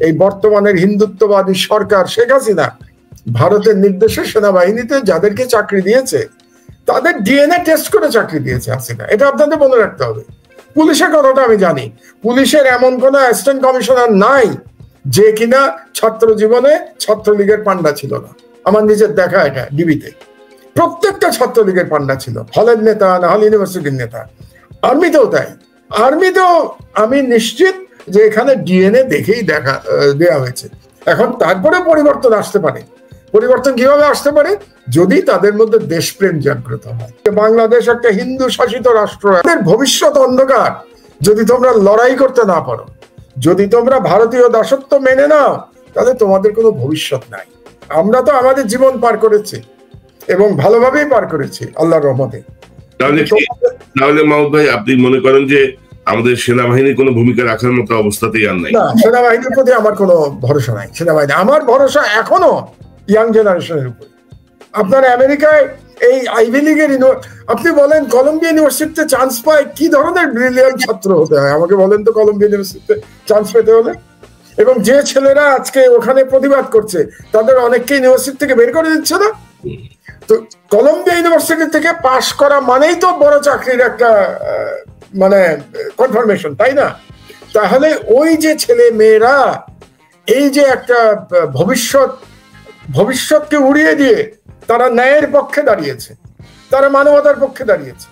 এই বর্তমানের হিন্দুত্ববাদী সরকার শেখ হাসিনা ভারতের নির্দেশে সেনাবাহিনীতে যাদেরকে চাকরি দিয়েছে তাদের ডিএনএ টেস্ট করে চাকরি দিয়েছে হাসিনা। এটা আপনাদের মনে রাখতে হবে। পুলিশের কথাটা আমি জানি, পুলিশের এমন কোন অ্যাসিস্ট্যান্ট কমিশনার নাই যে কিনা ছাত্র জীবনে ছাত্রলীগের পান্ডা ছিল না। আমার নিজের দেখা, এটা ডিবিতে প্রত্যেকটা ছাত্রলীগের পান্ডা ছিল, হলের নেতা না হলে ইউনিভার্সিটির নেতা। আর্মিতেও তাই, আর্মিতেও আমি নিশ্চিত যে এখানে ডিএনএ দেখেই দেয়া হয়েছে। এখন তারপরে পরিবর্তন আসতে পারে। পরিবর্তন কিভাবে আসতে পারে? যদি তাদের মধ্যে দেশপ্রেম জাগ্রত হয়। বাংলাদেশ একটা হিন্দু শাসিত রাষ্ট্র, এদের ভবিষ্যৎ অন্ধকার। যদি তোমরা লড়াই করতে না পারো, যদি তোমরা ভারতীয় দাসত্ব মেনে নাও, তাহলে তোমাদের কোনো ভবিষ্যৎ নাই। আমরা তো আমাদের জীবন পার করেছি এবং ভালোভাবেই পার করেছি আল্লাহর রহমতে। তাহলে মাহমুদ ভাই, আপনি মনে করেন যে আমাদের সেনাবাহিনীর কোনো ভূমিকা রাখার মতো অবস্থাতেই আর নাই? না, সেনাবাহিনীর প্রতি আমার কোনো ভরসা নাই। সেনাবাহিনী, আমার ভরসা এখনো ইয়াং জেনারেশনের উপর। আপনার আমেরিকায় এই আইভি লিগের আপনি বলেন কলম্বিয়া ইউনিভার্সিটিতে চান্স পায়, কি ধরনের ব্রিলিয়ান্ট ছাত্র হতে হয় আমাকে বলেন তো কলম্বিয়া ইউনিভার্সিটিতে চান্স পেতে হলে? এবং যে ছেলেরা আজকে ওখানে প্রতিবাদ করছে তাদের অনেককে ইউনিভার্সিটি থেকে বের করে দিচ্ছে না। তো কলম্বিয়া ইউনিভার্সিটি থেকে পাশ করা মানেই তো বড় চাকরির একটা মানে কনফার্মেশন, তাই না? তাহলে ওই যে ছেলে মেয়েরা এই যে একটা ভবিষ্যৎকে উড়িয়ে দিয়ে তারা ন্যায়ের পক্ষে দাঁড়িয়েছে, তারা মানবতার পক্ষে দাঁড়িয়েছে।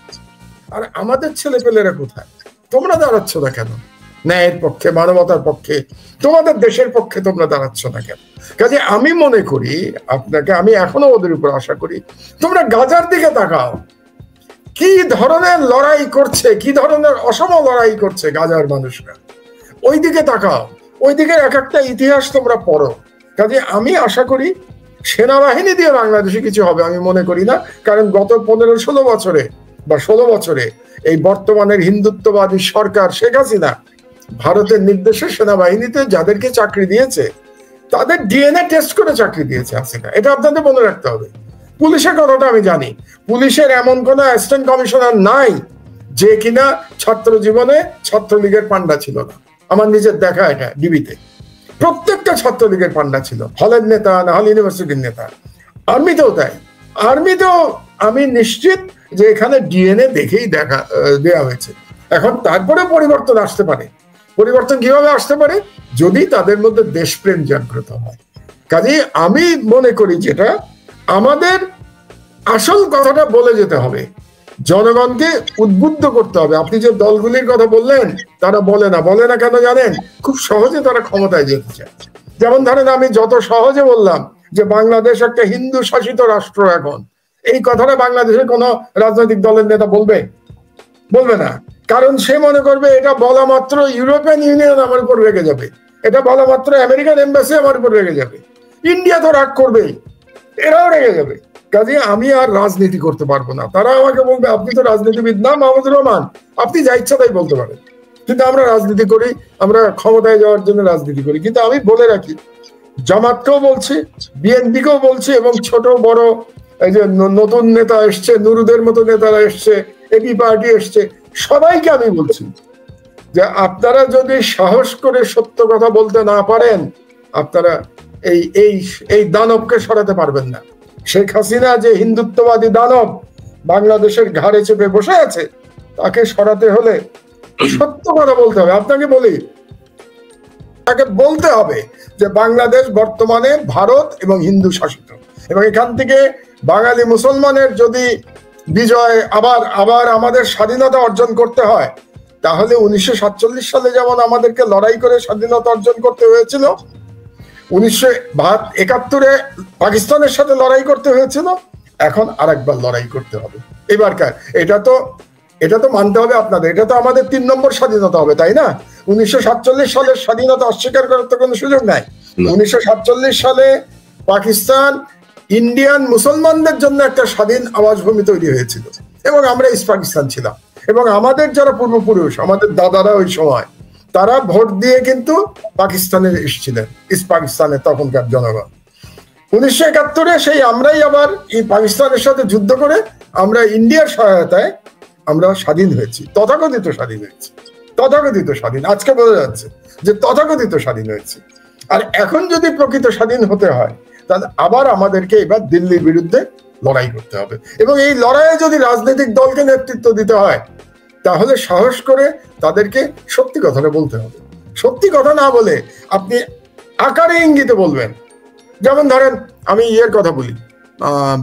আর আমাদের ছেলেপেলেরা কোথায়? তোমরা দাঁড়াচ্ছ না কেন ন্যায়ের পক্ষে, মানবতার পক্ষে? তোমাদের দেশের পক্ষে তোমরা দাঁড়াচ্ছ না কেন? কাজে আমি মনে করি আপনাকে, আমি এখনো ওদের উপর আশা করি, তোমরা গাজার দিকে তাকাও, কি ধরনের লড়াই করছে, কি ধরনের অসম লড়াই করছে গাজার মানুষরা। ওই দিকে তাকাও, ওই দিকে এক একটা ইতিহাস তোমরা পড়ো। কাজে আমি আশা করি সেনাবাহিনী দিয়ে বাংলাদেশে কিছু হবে আমি মনে করি না। কারণ গত 15-16 বছরে বা 16 বছরে এই বর্তমানের হিন্দুত্ববাদী সরকার শেখ হাসিনা ভারতের নির্দেশে সেনাবাহিনীতে যাদেরকে চাকরি দিয়েছে তাদের ডিএনএ টেস্ট করে চাকরি দিয়েছে হাসিনা। এটা আপনাদের মনে রাখতে হবে। পুলিশের কথাটা আমি জানি, পুলিশের এমন কোন অ্যাসিস্ট্যান্ট কমিশনার নাই যে কিনা ছাত্র জীবনে ছাত্রলীগের পান্ডা ছিল না। আমার নিজের দেখা, এটা ডিবিতে প্রত্যেকটা ছাত্রলীগের পান্ডা ছিল, হলের নেতা না হলে ইউনিভার্সিটির নেতা। আর্মিতেও তাই, আর্মিতেও আমি নিশ্চিত যে এখানে ডিএনএ দেখেই দেয়া হয়েছে। এখন তারপরে পরিবর্তন আসতে পারে। পরিবর্তন কিভাবে আসতে পারে? যদি তাদের মধ্যে দেশপ্রেম জাগ্রত হয়। কাজেই আমি মনে করি যেটা আমাদের আসল কথাটা বলে যেতে হবে, জনগণকে উদ্বুদ্ধ করতে হবে। আপনি যে দলগুলির কথা বললেন তারা বলে না কেন জানেন? খুব সহজে তারা ক্ষমতায় যেতে চায়। যেমন ধরেন আমি যত সহজে বললাম যে বাংলাদেশ একটা হিন্দু শাসিত রাষ্ট্র, এখন এই কথাটা বাংলাদেশের কোন রাজনৈতিক দলের নেতা বলবে না। কারণ সে মনে করবে এটা বলা মাত্র ইউরোপিয়ান ইউনিয়ন আমার উপর রেগে যাবে, এটা বলা মাত্র আমেরিকান এম্বাসি আমার উপর রেগে যাবে, ইন্ডিয়া তো রাগ করবেই, এরাও রেগে যাবে। কাজে আমি আর রাজনীতি করতে পারবো না। তারা আমাকে বলবে আপনি তো রাজনীতিবিদ না মাহমুদুর রহমান, আপনি যা ইচ্ছা তাই বলতে পারেন। কিন্তু আমরা রাজনীতি করি, আমরা ক্ষমতায় যাওয়ার জন্য রাজনীতি করি। কিন্তু আমি বলে রাখি, জামাতকেও বলছি, বিএনপিকেও বলছি, এবং ছোট বড় এই যে নতুন নেতা এসছে, নুরুদের মতো নেতারা এসছে, এবি পার্টি এসছে, সবাইকে আমি বলছি যে আপনারা যদি সাহস করে সত্য কথা বলতে না পারেন, আপনারা এই দানবকে সরাতে পারবেন না। শেখ হাসিনা যে হিন্দুত্ববাদী দানব বাংলাদেশের ঘাড়ে চেপে বসে আছে, তাকে সরাতে হলে সত্য কথা বলতে হবে। আপনাকে বলি, তাকে বলতে হবে যে বাংলাদেশ বর্তমানে ভারত এবং হিন্দু শাসিত, এবং এখান থেকে বাঙালি মুসলমানের যদি বিজয় আবার আমাদের স্বাধীনতা অর্জন করতে হয়, তাহলে 1947 সালে যেমন আমাদেরকে লড়াই করে স্বাধীনতা অর্জন করতে হয়েছিল, 1971-এ পাকিস্তানের সাথে লড়াই করতে হয়েছিল, এখন আরেকবার লড়াই করতে হবে এবারকার। এটা তো মানতে হবে আপনাদের, এটা তো আমাদের 3 নম্বর স্বাধীনতা হবে, তাই না? 1947 সালের স্বাধীনতা অস্বীকার করার তো কোনো সুযোগ নাই। 1947 সালে পাকিস্তান ইন্ডিয়ান মুসলমানদের জন্য একটা স্বাধীন আবাসভূমি তৈরি হয়েছিল, এবং আমরা ইস্ট পাকিস্তান ছিলাম। এবং আমাদের যারা পূর্বপুরুষ, আমাদের দাদারা ওই সময়, তারা ভোট দিয়ে কিন্তু পাকিস্তানে এসেছিলেন, ইস্ট পাকিস্তানের তখনকার জনগণ। 1971-এ সেই আমরাই আবার এই পাকিস্তানের সাথে যুদ্ধ করে আমরা ইন্ডিয়ার সহায়তায় আমরা স্বাধীন হয়েছি, তথাকথিত স্বাধীন হয়েছি, তথাকথিত স্বাধীন। আজকে বোঝা যাচ্ছে যে তথাকথিত স্বাধীন হয়েছে। আর এখন যদি প্রকৃত স্বাধীন হতে হয় তাহলে আবার আমাদেরকে এবার দিল্লির বিরুদ্ধে লড়াই করতে হবে, এবং এই লড়াইয়ে যদি রাজনৈতিক দলকে নেতৃত্ব দিতে হয় তাহলে সাহস করে তাদেরকে সত্যি কথাটা বলতে হবে। সত্যি কথা না বলে আপনি আকারে ইঙ্গিতে বলবেন। যেমন ধরেন আমি কথা বলি,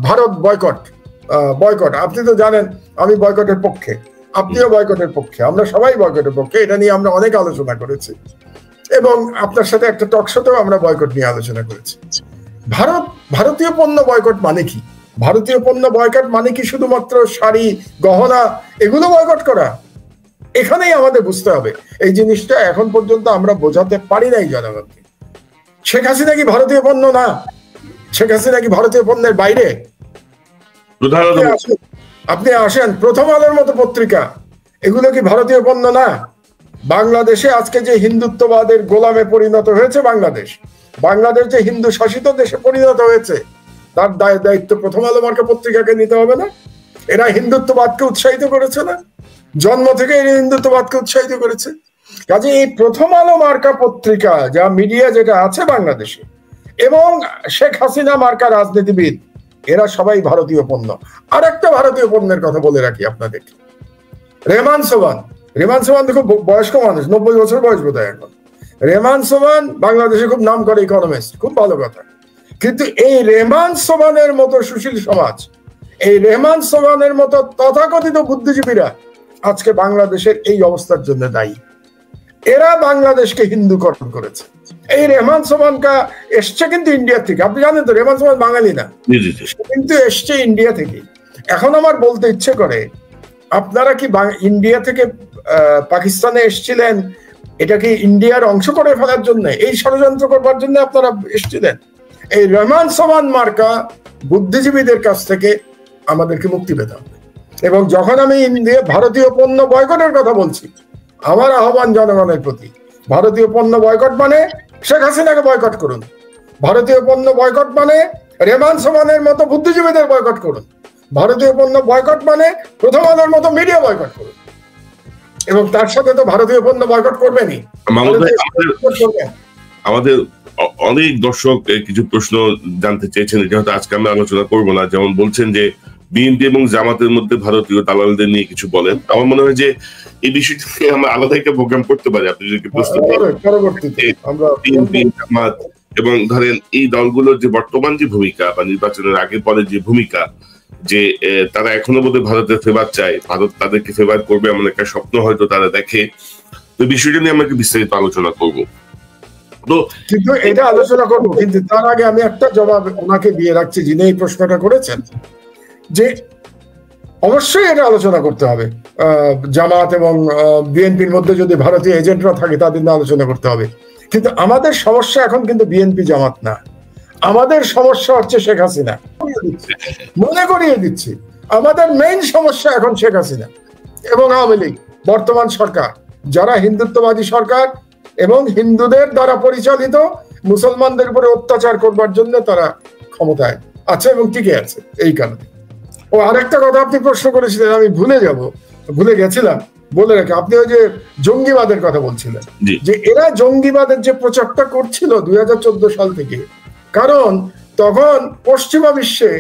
ভারত বয়কট, আপনি তো জানেন আমি বয়কটের পক্ষে, আপনিও বয়কটের পক্ষে, আমরা সবাই বয়কটের পক্ষে। এটা নিয়ে আমরা অনেক আলোচনা করেছি এবং আপনার সাথে একটা টক শোতেও আমরা বয়কট নিয়ে আলোচনা করেছি। ভারতীয় পণ্য বয়কট মানে কি? ভারতীয় পণ্য বয়কট মানে কি শুধুমাত্র শাড়ি, গহনা এগুলো বয়কট করা? এখানেই আমাদের বুঝতে হবে এই জিনিসটা এখন পর্যন্ত আমরা বোঝাতে পারি নাই জনগণকে। শেখ হাসিনা কি ভারতীয় পণ্য না? শেখ হাসিনা কি ভারতীয় পণ্যের বাইরে? আপনি আসেন, প্রথম আলোর মতো পত্রিকা, এগুলো কি ভারতীয় পণ্য না? বাংলাদেশে আজকে যে হিন্দুত্ববাদের গোলামে পরিণত হয়েছে বাংলাদেশ যে হিন্দু শাসিত দেশে পরিণত হয়েছে, তার দায়িত্ব প্রথম আলো মার্কা পত্রিকাকে নিতে হবে না? এরা হিন্দুত্ববাদকে উৎসাহিত করেছে না? জন্ম থেকে এরা হিন্দুত্ববাদকে উৎসাহিত করেছে। কাজে এই প্রথম আলো মার্কা পত্রিকা, যা মিডিয়া যেটা আছে বাংলাদেশে, এবং শেখ হাসিনা মার্কা রাজনীতিবিদ, এরা সবাই ভারতীয় পণ্য। আর একটা ভারতীয় পণ্যের কথা বলে রাখি আপনাদেরকে, রেহমান সোবহান তো খুব বয়স্ক মানুষ, 90 বছর বয়স বোধ হয় এখন। রেহমান সোবহান বাংলাদেশে খুব নাম করে ইকোনমিস্ট, খুব ভালো কথা। কিন্তু এই রেহমান সোবহানের মতো সুশীল সমাজ, এই রেহমান সোবহানের মতো তথাকথিত বুদ্ধিজীবীরা আজকে বাংলাদেশের এই অবস্থার জন্য দায়ী। এরা বাংলাদেশকে হিন্দুকরণ করেছে। এই রেহমান সোবহানকা এসছে কিন্তু ইন্ডিয়া থেকে, আপনি জানেন তো রেহমান সোবহান বাঙালি না, কিন্তু এসছে ইন্ডিয়া থেকে। এখন আমার বলতে ইচ্ছে করে, আপনারা কি ইন্ডিয়া থেকে পাকিস্তানে এসছিলেন এটাকে ইন্ডিয়ার অংশ করে ফেলার জন্য, এই ষড়যন্ত্র করবার জন্য আপনারা এসছিলেন? এই রেহমান সোবহান মার্কা বুদ্ধিজীবীদের কাছ থেকে আমাদেরকে মুক্তি পেতে হবে। এবং যখন আমি ভারতীয় পণ্য বয়কটের কথা বলছি, আমার আহ্বান জনগণের প্রতি, ভারতীয় পণ্য বয়কট মানে শেখ হাসিনাকে বয়কট করুন, ভারতীয় পণ্য বয়কট মানে রেহমান সোবহানের মতো বুদ্ধিজীবীদের বয়কট করুন, ভারতীয় পণ্য বয়কট মানে প্রথম আলোর মতো মিডিয়া বয়কট করুন। এবং তার সাথে তো ভারতীয় পণ্য বয়কট করবেনই। আমাদের অনেক দর্শক কিছু প্রশ্ন জানতে চেয়েছেন, যেহেতু আজকে আমরা আলোচনা করবো না। যেমন বলছেন যে বিএনপি এবং জামাতের মধ্যে ভারতীয় দালালদের নিয়ে কিছু বলেন। আমার মনে হয় যে এই বিষয়টি আমরা আলাদা একটা প্রোগ্রাম করতে পারি। আপনি যদি প্রশ্ন বিএনপি, জামাত এবং ধরেন এই দলগুলোর যে বর্তমান যে ভূমিকা বা নির্বাচনের আগে পরে যে ভূমিকা, যে তারা এখনো বোধহয় ভারতের ফেভার চায়, ভারত তাদেরকে ফেভার করবে এমন একটা স্বপ্ন হয়তো তারা দেখে। তো বিষয়টা নিয়ে আমরা বিস্তারিত আলোচনা করবো। তো কিন্তু এটা আলোচনা করবো, কিন্তু তার আগে আমি একটা জবাব ওনাকে দিয়ে রাখছি যিনি এই প্রশ্নটা করেছেন, যে অবশ্যই এটা আলোচনা করতে হবে। জামাত এবং বিএনপির মধ্যে যদি ভারতীয় এজেন্টরা থাকে তাদের নিয়ে আলোচনা করতে হবে। কিন্তু আমাদের সমস্যা এখন কিন্তু বিএনপি জামাত না, আমাদের সমস্যা হচ্ছে শেখ হাসিনা। মনে করিয়ে দিচ্ছি, আমাদের মেইন সমস্যা এখন শেখ হাসিনা এবং আওয়ামী লীগ, বর্তমান সরকার, যারা হিন্দুত্ববাদী সরকার এবং হিন্দুদের দ্বারা পরিচালিত মুসলমানদের উপরে অত্যাচার করবার জন্য তারা ক্ষমতায় আছে এবং টিকে আছে। এই কারণে আরেকটা কথা আপনি প্রশ্ন করেছিলেন, আমি ভুলে গেছিলাম বলে রাখি। আপনি ওই যে জঙ্গিবাদের কথা বলছিলেন, যে এরা জঙ্গিবাদের যে প্রচারটা করছিল 2014 সাল থেকে, কারণ তখন পশ্চিমা বিশ্বে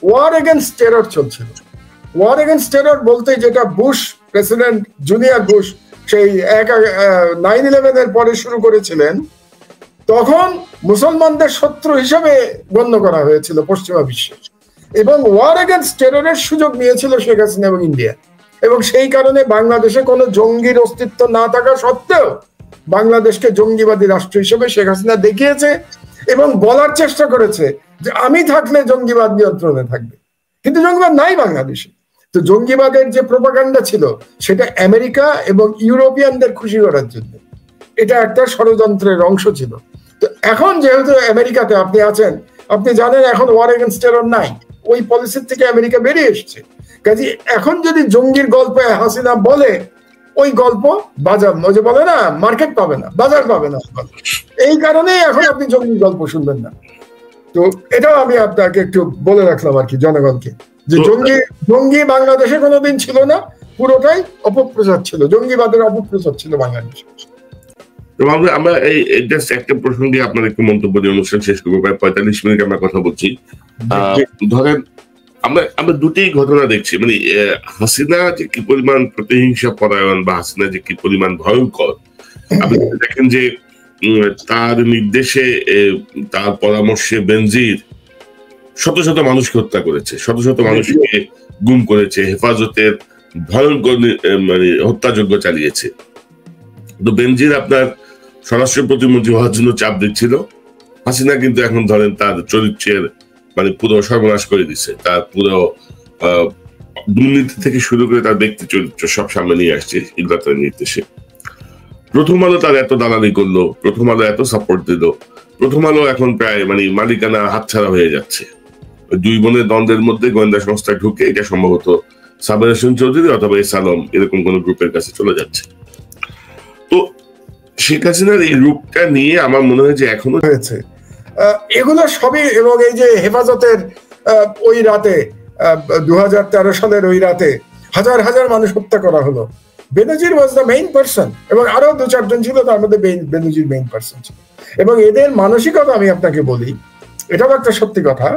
ওয়ার এগেনস্ট টেরর চলছিল। ওয়ার এগেনস্ট টেরর বলতে যেটা বুশ প্রেসিডেন্ট জুনিয়র বুশ সেই 9/11 এর পরে শুরু করেছিলেন, তখন মুসলমানদের শত্রু হিসেবে গণ্য করা হয়েছিল পশ্চিমা বিশ্বে, এবং ওয়ার এগেনস্ট টেররের সুযোগ নিয়েছিল শেখ হাসিনা এবং ইন্ডিয়া। এবং সেই কারণে বাংলাদেশে কোনো জঙ্গির অস্তিত্ব না থাকা সত্ত্বেও বাংলাদেশকে জঙ্গিবাদী রাষ্ট্র হিসেবে শেখ হাসিনা দেখিয়েছে এবং বলার চেষ্টা করেছে যে আমি থাকলে জঙ্গিবাদ নিয়ন্ত্রণে থাকবে। কিন্তু জঙ্গিবাদ নাই বাংলাদেশে। তো জঙ্গিবাদের যে প্রোপাগান্ডা ছিল সেটা আমেরিকা এবং ইউরোপিয়ানদের খুশি করার জন্য, এটা একটা ষড়যন্ত্রের অংশ ছিল। তো এখন যেহেতু আমেরিকাতে আপনি আছেন, আপনি জানেন এখন ওয়ার এগেনস্ট টেরর নাই, ওই পলিসির থেকে আমেরিকা বেরিয়ে এসছে। কাজে এখন যদি জঙ্গির গল্পে হাসিনা বলে, ওই গল্প বাজার, ওই যে বলে না মার্কেট পাবে না, বাজার পাবে না, এই কারণেই এখন আপনি জঙ্গির গল্প শুনবেন না। তো এটাও আমি আপনাকে একটু বলে রাখলাম আর কি জনগণকে, যে জঙ্গি বাংলাদেশে কোনোদিন ছিল না, পুরোটাই অপপ্রচার ছিল, জঙ্গিবাদের অপপ্রচার ছিল বাংলাদেশে। তো আমরা এই জাস্ট একটা প্রসঙ্গে আপনার একটু মন্তব্য দিয়ে অনুষ্ঠান শেষ করবো। প্রায় 45 মিনিট আমরা কথা বলছি। ধরেন আমরা দুটি ঘটনা দেখছি, মানে হাসিনা যে কি পরিমাণ প্রতিহিংসা পরায়ণ বা হাসিনা যে কি পরিমাণ ভয়ঙ্কর, আপনি দেখেন যে তার নির্দেশে তার পরামর্শে বেনজির শত শত মানুষকে হত্যা করেছে, শত শত মানুষকে গুম করেছে, হেফাজতের ভয়ঙ্কর মানে হত্যাযজ্ঞ চালিয়েছে। তো বেনজির আপনার স্বরাষ্ট্র প্রতিমন্ত্রী হওয়ার জন্য চাপ দিচ্ছিল, হাসিনা কিন্তু এখন ধরেন তার চরিত্রের মানে পুরো সর্বনাশ করে দিচ্ছে, তার পুরো দুর্নীতি থেকে শুরু করে তার ব্যক্তি চরিত্র সব সামনে নিয়ে আসছে ইগলাতের নির্দেশে। প্রথম আলো তার এত দালালি করলো, প্রথম আলো এত সাপোর্ট দিল, প্রথম আলো এখন প্রায় মানে মালিকানা হাতছাড়া হয়ে যাচ্ছে। দুই বোনের দ্বন্দ্বের মধ্যে গোয়েন্দা সংস্থায় ঢুকে এটা সম্ভবত সাবের হোসেন চৌধুরী অথবা এস আলম এরকম কোন গ্রুপের কাছে চলে যাচ্ছে। তো শেখ হাসিনার এই রূপটা নিয়ে আমার মনে হয় যে এখনো হয়েছে এগুলো সবই, এবং এই যে হেফাজতের ওই রাতে 2013 সালের ওই রাতে হাজার হাজার মানুষ হত্যা করা হলো, বেনজির ওয়াজ দ্য মেইন পারসন, এবং আরো 2-4 জন ছিল, তার মধ্যে বেনজির মেইন পারসন ছিল। এবং এদের মানসিকতা আমি আপনাকে বলি, এটাও একটা সত্যি কথা,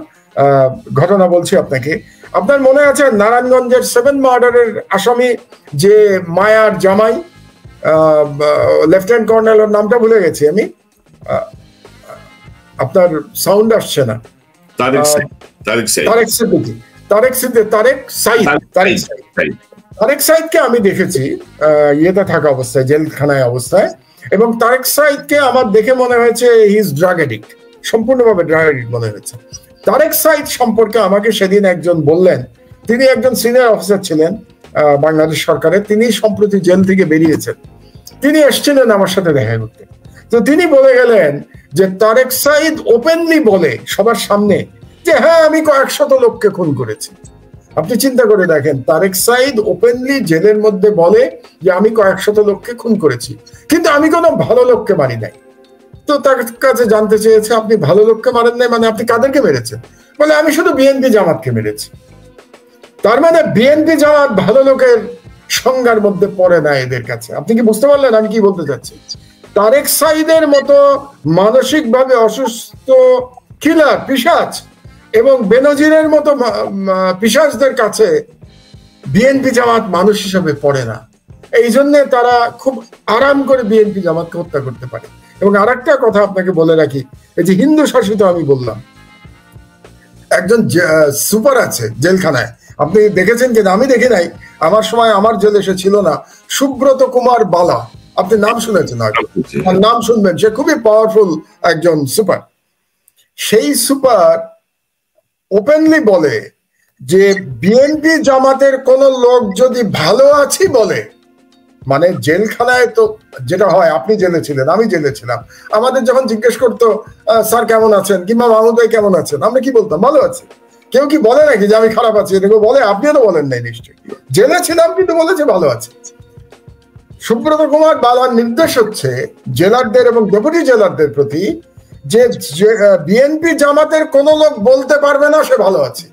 ঘটনা বলছি আপনাকে। আপনার মনে আছে নারায়ণগঞ্জের 7 মার্ডারের আসামি যে মায়ার জামাই, লেফটেন্যান্ট কর্নেল, ওর নামটা ভুলে গেছি আমি, আপনার সাউন্ড আসছে না, তারেক সাইদকে আমি দেখেছি ইয়েতে থাকা অবস্থায়, জেলখানায় অবস্থায়, এবং তারেক সাইদকে আমার দেখে মনে হয়েছে হি ইজ ড্রাগ এডিক্ট, সম্পূর্ণভাবে ড্রাগ এডিক্ট মনে হয়েছে। তারেক সাইদ সম্পর্কে আমাকে সেদিন একজন বললেন, তিনি একজন সিনিয়র অফিসার ছিলেন বাংলাদেশ সরকারের, তিনি সম্প্রতি জেল থেকে বেরিয়েছেন, তিনি এসেছিলেন আমার সাথে দেখা করতে। তো তিনি বলে গেলেন যে তারেক সাইদ ওপেনলি বলে সবার সামনে যে হ্যাঁ আমি কয়েক শত লোককে খুন করেছি। আপনি চিন্তা করে দেখেন, তারেক সাইদ ওপেনলি জেলের মধ্যে বলে যে আমি কয়েক শত লোককে খুন করেছি, কিন্তু আমি কোনো ভালো লোককে মারি নাই। তো তার কাছে জানতে চেয়েছে আপনি ভালো লোককে মারেন নাই মানে আপনি কাদেরকে মেরেছেন? বলে আমি শুধু বিএনপি জামাতকে মেরেছি। তার মানে বিএনপি জামাত ভালো লোকের সংজ্ঞার মধ্যে পড়ে না এদের কাছে। আপনি কি বুঝতে পারলেন আমি কি বলতে চাচ্ছি? তারেক সাইদের মতো মানসিকভাবে অসুস্থ কিলার, পিশাচ, এবং বেনজিরের মতো পিশাচদের কাছে বিএনপি জামাত মানুষ হিসাবে পড়ে না। এই জন্য তারা খুব আরাম করে বিএনপি জামাতকে হত্যা করতে পারে। এবং আরেকটা কথা আপনাকে বলে রাখি, এই যে হিন্দু শাসিত আমি বললাম, একজন সুপার আছে জেলখানায়, আপনি দেখেছেন কিনা আমি দেখি নাই, আমার সময় আমার জেলে সে ছিল না, সুব্রত কুমার বালা, আপনি নাম শুনেছেন, নাম শুনবেন, সে খুবই পাওয়ারফুল একজন সুপার। সেই সুপার ওপেনলি বলে যে বিএনপি জামাতের কোন লোক যদি ভালো আছি বলে, মানে জেলখানায় তো যেটা হয়, আপনি জেলে ছিলেন, আমি জেলে ছিলাম, আমাদের যখন জিজ্ঞেস করতো স্যার কেমন আছেন কিংবা মাহমুদ ভাই কেমন আছেন, আমরা কি বলতাম? ভালো আছি। কেউ কি বলে নাকি যে আমি খারাপ আছি? এটাকে বলে? আপনিও তো বলেন নাই নিশ্চয়ই। জেলে ছিলাম কিন্তু বলেছে ভালো আছে। সুব্রত কুমার বালার নির্দেশ হচ্ছে জেলারদের এবং ডেপুটি জেলারদের প্রতি যে বিএনপি জামাতের কোন লোক বলতে পারবে না সে ভালো আছে।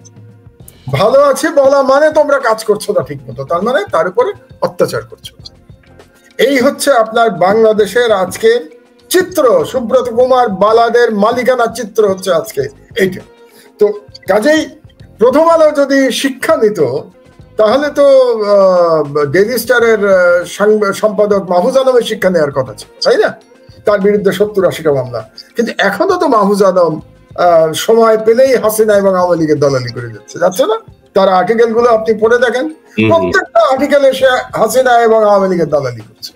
ভালো আছে বলা মানে তোমরা কাজ করছো না ঠিক মতো, তার মানে তার উপরে অত্যাচার করছো। এই হচ্ছে আপনার বাংলাদেশের আজকে চিত্র, সুব্রত কুমার বালাদের মালিকানা চিত্র হচ্ছে আজকে এইটা। তো কাজেই প্রথম আলো যদি শিক্ষা নিত তাহলে তো ডেইলি স্টারের সম্পাদক মাহফুজ আলমের শিক্ষা নেওয়ার কথা ছিল, তাই না? তার বিরুদ্ধে 70-80টা মামলা, কিন্তু এখনো তো মাহফুজ আলম সময় পেলেই হাসিনা এবং আওয়ামী লীগের দলালি করে যাচ্ছে না? তার আর্টিকেল গুলো আপনি পড়ে দেখেন, প্রত্যেকটা আর্টিকেলে সে হাসিনা এবং আওয়ামী লীগের দলালি করছে,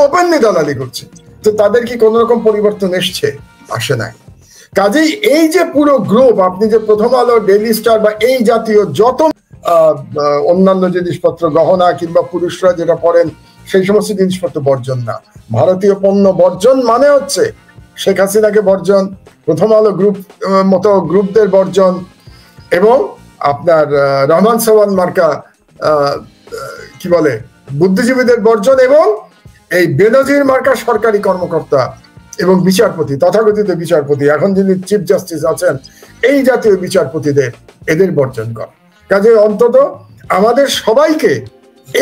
ওপেনলি দলালি করছে। তো তাদের কি কোন রকম পরিবর্তন এসছে? আসে নাই। কাজেই এই যে পুরো গ্রুপ, আপনি যে প্রথম আলো, ডেইলি স্টার বা এই জাতীয় যত অন্যান্য জিনিসপত্র, গহনা কিংবা পুরুষরা যেটা পড়েন সেই সমস্ত জিনিসপত্র বর্জন না, ভারতীয় পণ্য বর্জন মানে হচ্ছে শেখ হাসিনাকে বর্জন, প্রথম আলো গ্রুপ মতো গ্রুপদের বর্জন, এবং আপনার রহমান সাওয়ান মার্কা কি বলে বুদ্ধিজীবীদের বর্জন, এবং এই বেনজির মার্কা সরকারি কর্মকর্তা এবং বিচারপতি, তথাকথিত বিচারপতি, এখন যিনি চিফ জাস্টিস আছেন, এই জাতীয় বিচারপতিদের এদের বর্জন করা। কাজে অন্তত আমাদের সবাইকে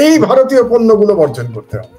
এই ভারতীয় পণ্যগুলো বর্জন করতে হবে।